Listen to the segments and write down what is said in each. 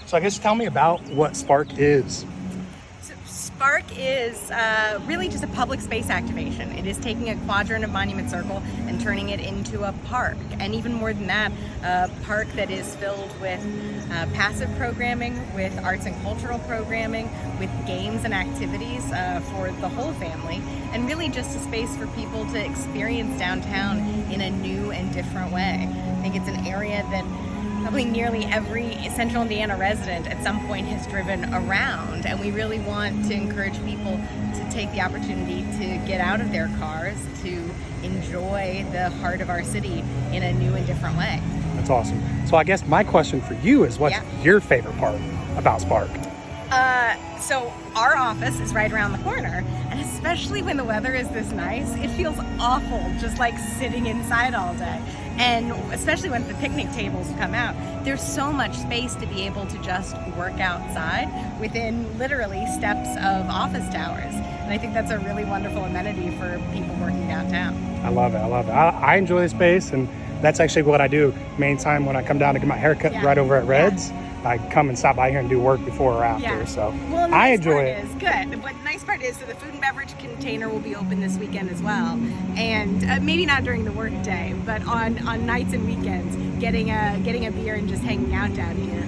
So I guess tell me about what Spark is. So Spark is really just a public space activation. It is taking a quadrant of Monument Circle and turning it into a park. And even more than that, a park that is filled with passive programming, with arts and cultural programming, with games and activities for the whole family, and really just a space for people to experience downtown in a new and different way. I think it's an area that probably nearly every Central Indiana resident at some point has driven around, and we really want to encourage people to take the opportunity to get out of their cars to enjoy the heart of our city in a new and different way. That's awesome. So I guess my question for you is, what's your favorite part about Spark? So our office is right around the corner, and especially when the weather is this nice, it feels awful just like sitting inside all day. And especially when the picnic tables come out, there's so much space to be able to just work outside within literally steps of office towers. And I think that's a really wonderful amenity for people working downtown. I love it. I love it. I enjoy the space, and that's actually what I do main time when I come down to get my haircut right over at Red's. I come and stop by here and do work before or after. So well, I enjoy it. Is good. What the nice part is, so the food and beverage container will be open this weekend as well, and maybe not during the work day, but on nights and weekends, getting a beer and just hanging out down here.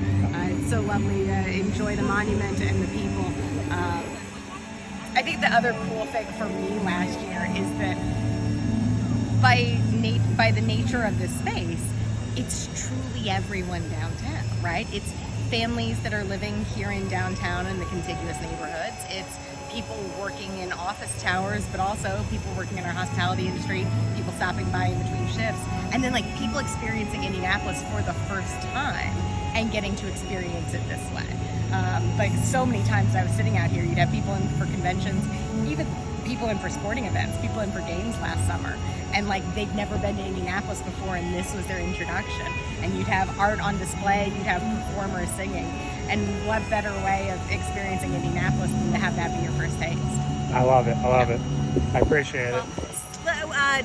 It's so lovely to enjoy the monument and the people. I think the other cool thing for me last year is that by the nature of this space, it's truly everyone downtown, right? It's families that are living here in downtown in the contiguous neighborhoods. It's people working in office towers, but also people working in our hospitality industry, people stopping by in between shifts, and then like people experiencing Indianapolis for the first time and getting to experience it this way. Like so many times I was sitting out here, you'd have people in for conventions, even people in for sporting events, people in for games last summer, and like they'd never been to Indianapolis before, and this was their introduction. And you'd have art on display, you'd have performers singing, and what better way of experiencing Indianapolis than to have that be your first taste? I love it. I love it. I appreciate it. Well,